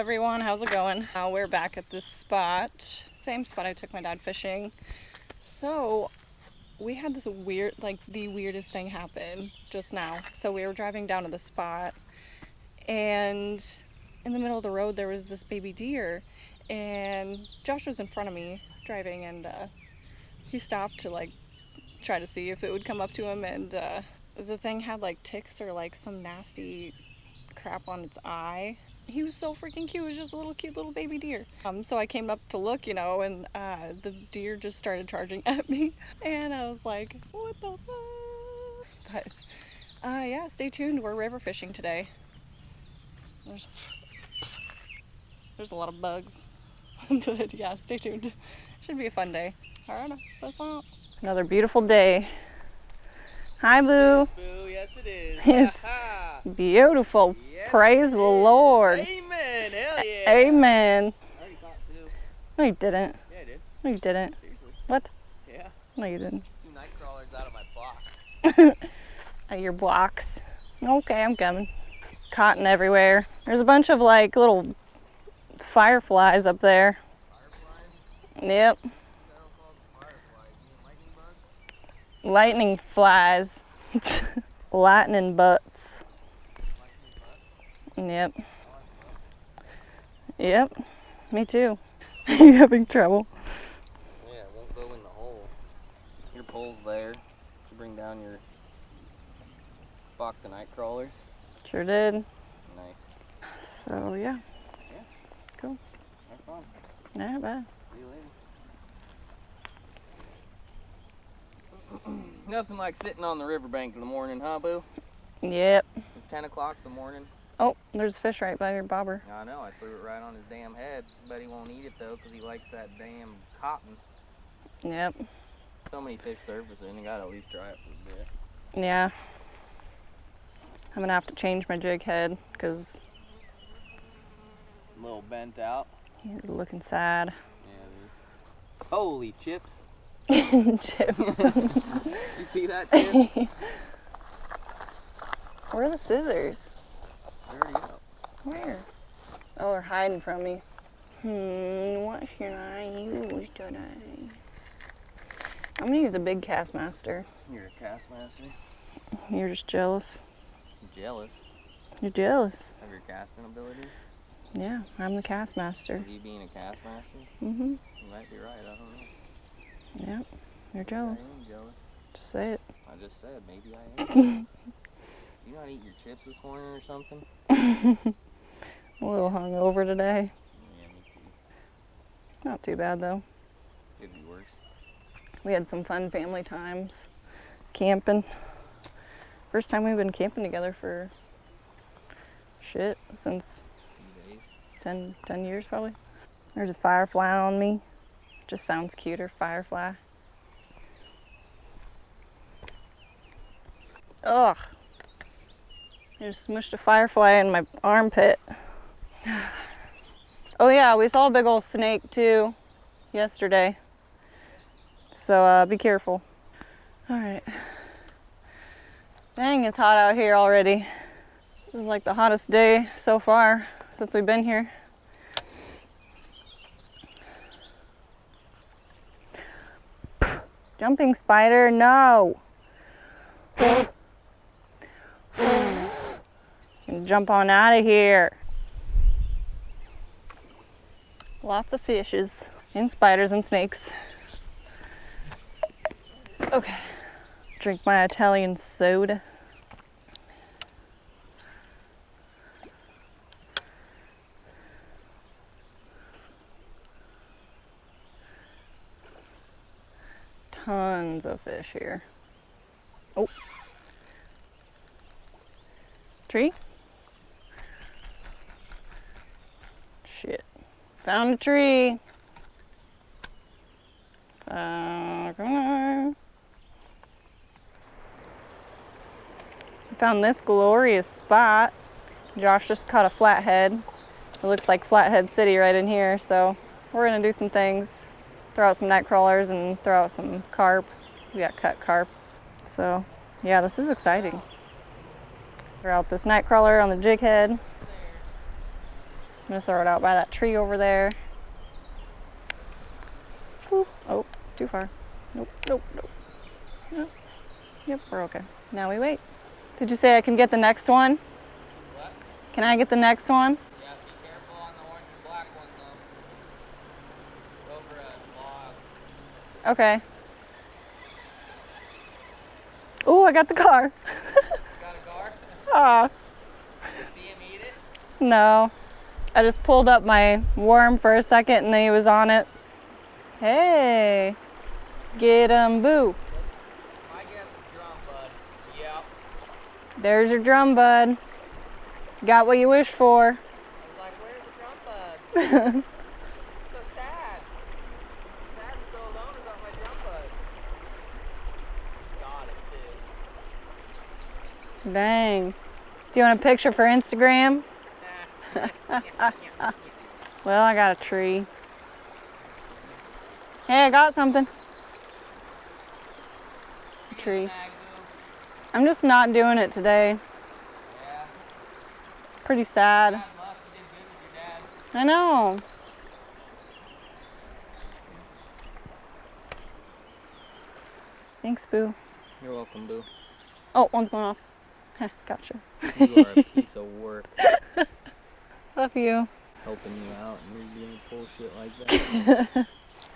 everyone, how's it going? Now we're back at this spot, same spot I took my dad fishing. So we had this weird, like the weirdest thing happen just now. So we were driving down to the spot, and in the middle of the road there was this baby deer, and Josh was in front of me driving, and he stopped to like try to see if it would come up to him, and the thing had like ticks or like some nasty crap on its eye. He was so freaking cute. It was just a little cute little baby deer. So I came up to look, you know, and the deer just started charging at me, and I was like, what the fuck? But yeah, stay tuned. We're river fishing today. There's a lot of bugs. But yeah, stay tuned. Should be a fun day. All right, that's all. It's another beautiful day. Hi, Boo. Boo, yes it is. It's beautiful. Yes, praise the Lord. Amen. Hell yeah. Amen. I already caught two. No, you didn't. Yeah, I did. No, you didn't. Seriously. What? Yeah. No, you didn't. 2 night crawlers out of my box. Out of your blocks. Okay, I'm coming. It's cotton everywhere. There's a bunch of like little fireflies up there. Fireflies? Yep. Lightning flies. Lightning butts. Yep. Yep. Me too. Are you having trouble? Yeah, it won't go in the hole. Your pole's there to bring down your box of night crawlers. Sure did. Nice. So yeah. Yeah. Cool. Have fun. Not bad. See you later. Nothing like sitting on the riverbank in the morning, huh, Boo? Yep. It's 10 o'clock in the morning. Oh, there's a fish right by your bobber. I know, I threw it right on his damn head. Bet he won't eat it though, because he likes that damn cotton. Yep. So many fish surfacing, I gotta at least try it for a bit. Yeah. I'm gonna have to change my jig head because A little bent out. you're looking sad. Yeah, dude. Holy chips. Chips. You see that, Chip? Where are the scissors? They're already out. Where? Oh, they're hiding from me. What should I use today? I'm gonna use a big cast master. You're a cast master? You're just jealous. I'm jealous You're jealous. of your casting abilities. Yeah, I'm the cast master. Of you being a cast master? Mm-hmm. You might be right, I don't know. Yep, you're Maybe jealous. I am jealous. Just say it. I just said, maybe I am. You not eat your chips this morning or something? A little hungover today. Yeah, me too. Not too bad though. Could be worse. We had some fun family times. Camping. First time we've been camping together for shit since Few days. 10 years probably. There's a firefly on me. Just sounds cuter, firefly. Ugh. I just smushed a firefly in my armpit. Oh yeah, we saw a big old snake too yesterday. So be careful. All right. Dang, it's hot out here already. This is like the hottest day so far since we've been here. Jumping spider, no. Jump on out of here. Lots of fishes and spiders and snakes. Okay, drink my Italian soda. Tons of fish here. Oh. Tree? Shit. Found a tree. I found this glorious spot. Josh just caught a flathead. It looks like Flathead City right in here, so we're gonna do some things. Throw out some night crawlers and throw out some carp. We got cut carp. So yeah, this is exciting. Throw out this night crawler on the jig head. I'm gonna throw it out by that tree over there. Ooh. Oh, too far. Nope, nope, nope. Nope. Yep, we're okay. Now we wait. Did you say I can get the next one? What? Can I get the next one? Yeah, be careful on the orange and black one though. Over a log. Okay. Ooh, I got the car. Got a gar? Aw. Did you see him eat it? No. I just pulled up my worm for a second and then he was on it. Hey. Get 'em, boo. I guess it's drum, bud. Yep. There's your drum, bud. Got what you wished for. I was like, where's the drum bud? So sad. Sad and so alone about my drum bud. Got it, too. Dang. Do you want a picture for Instagram? Well, I got a tree. Hey, I got something. A tree. I'm just not doing it today. Yeah. Pretty sad. You did good with your dad. I know. Thanks, Boo. You're welcome, Boo. Oh, one's going off. Gotcha. You are a piece of work. Love you. Helping you out and you're doing bullshit like that.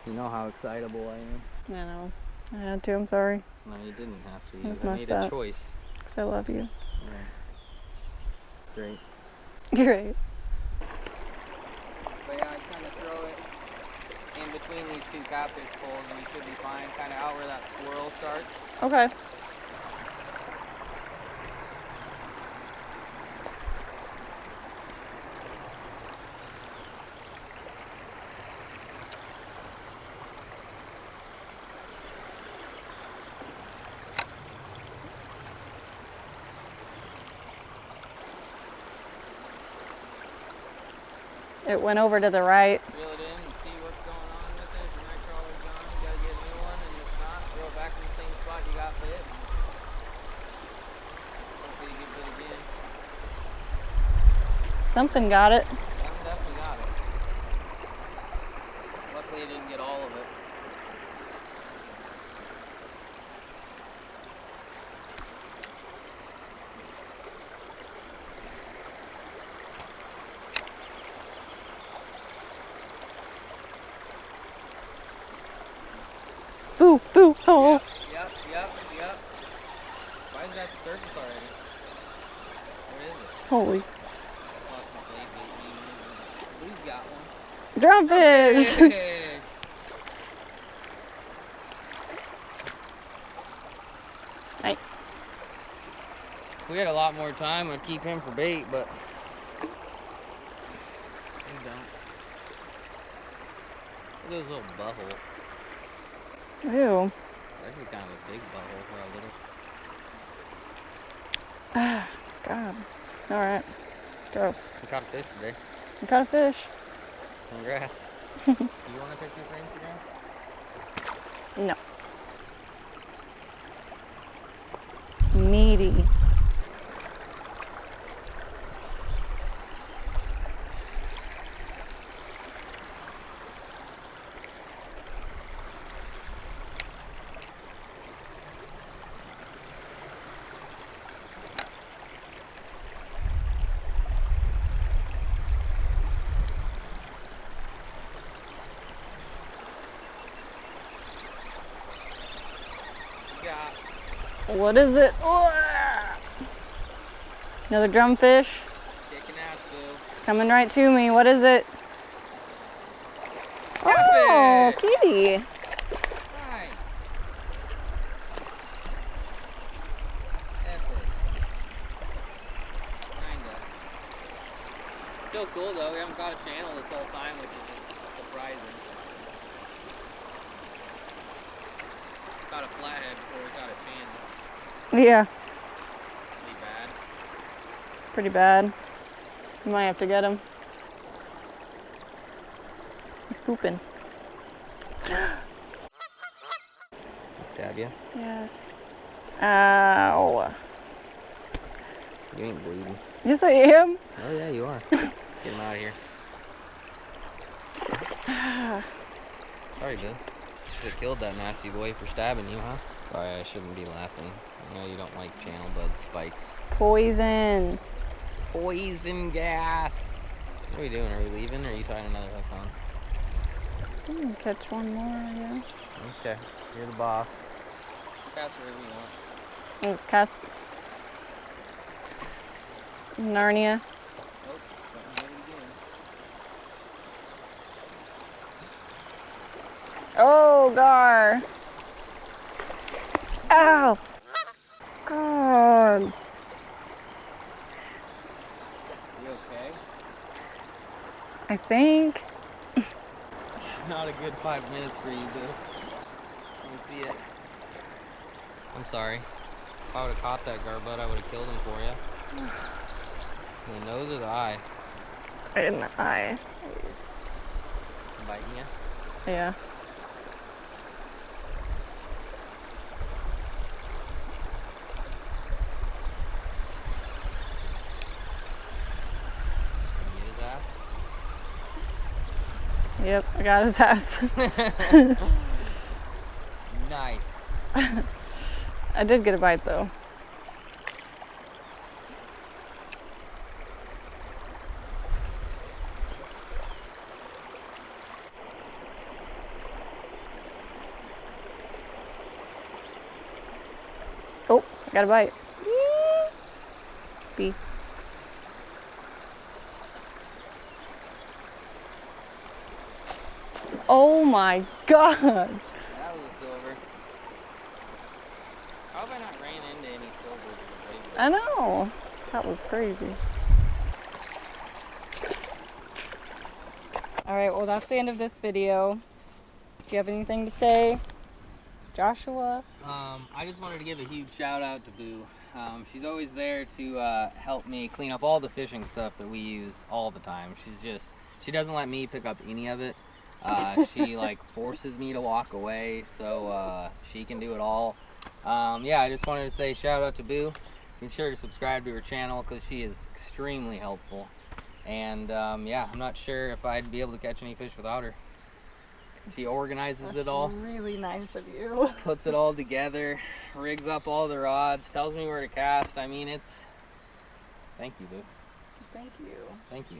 You know how excitable I am. I know. I had to, I'm sorry. No, you didn't have to. I just You messed made a up. choice. Because I love you. Yeah. Great. Great. But yeah, I kind of throw it in between these two catfish poles and you should be fine. Kind of out where that swirl starts. Okay. It went over to the right. Reel it in and see what's going on with it. If your night crawler's gone, you gotta get a new one, and if not, throw it back in the same spot you got bit. Hopefully you get bit again. Something got it. Some definitely got it. Luckily it didn't get all of it. Boo, boo, oh. Yep. Why is that the surface already? What is it? Holy. Lost my blade bait. Blue's got one. Drumfish! Hey. Nice. If we had a lot more time, I'd keep him for bait, but we don't. Look at this little butthole. Ew. Actually kind of a big butthole for a little. Ah, God. Alright. Gross. We caught a fish today. You caught a fish. Congrats. You want a picture for Instagram? No. Meaty. Yeah. What is it? Oh, another drumfish. Kicking ass, Boo. It's coming right to me. What is it? Oh, kitty. Hi. Effort. Kinda. Still cool though. We haven't got a channel this whole time, which is just surprising. Got a flathead before we got a channel. Yeah, Pretty bad. pretty bad. You might have to get him. He's pooping. Stab you? Yes. Ow. You ain't bleeding. Yes, I am. Oh yeah, you are. Get him out of here. Sorry, Bill. Should have killed that nasty boy for stabbing you, huh? Sorry, I shouldn't be laughing. I know you don't like channel bud spikes. Poison. Poison gas. What are we doing? Are we leaving, or are you tying another hook on? Catch one more, yeah. Okay, you're the boss. Cast wherever you want. Let's cast Narnia. Oh, something heavy again. Oh, Gar. Ow. God. You okay? I think. This is not a good 5 minutes for you, Bill. Let me see it. I'm sorry. If I would have caught that garbut, I would have killed him for you. The nose or the eye? In the eye. Biting you? Yeah. Yep, I got his ass. Nice. I did get a bite though. Oh, I got a bite. B. Oh my god! That was a silver. How have I not ran into any silvers? I know. That was crazy. Alright, well that's the end of this video. Do you have anything to say? Joshua? I just wanted to give a huge shout out to Boo. She's always there to help me clean up all the fishing stuff that we use all the time. She doesn't let me pick up any of it. She like forces me to walk away so she can do it all. Yeah, I just wanted to say shout out to Boo. Be sure to subscribe to her channel because she is extremely helpful. And yeah, I'm not sure if I'd be able to catch any fish without her. She organizes it all. That's really nice of you. Puts it all together, rigs up all the rods, tells me where to cast. I mean, it's... Thank you, Boo. Thank you. Thank you.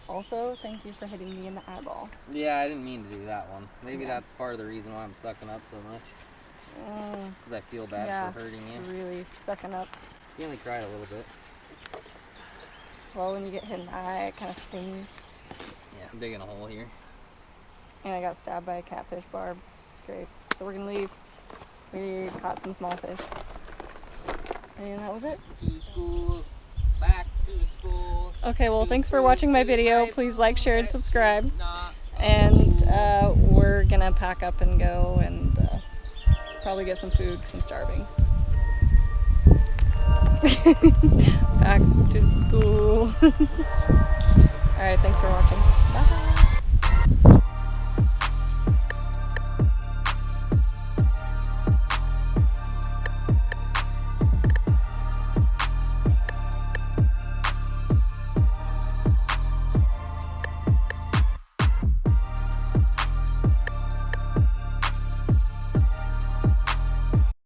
Also, thank you for hitting me in the eyeball. Yeah, I didn't mean to do that one. Maybe that's part of the reason why I'm sucking up so much. Because I feel bad for hurting you. Really sucking up. You only cried a little bit. Well, when you get hit in the eye, it kind of stings. Yeah, I'm digging a hole here. And I got stabbed by a catfish barb. It's great. So we're gonna leave. We caught some small fish. And that was it. To school, back to school. Okay, well thanks for watching my video. Please like, share, and subscribe. And we're gonna pack up and go and probably get some food because I'm starving. Back to school. Alright, thanks for watching. Bye.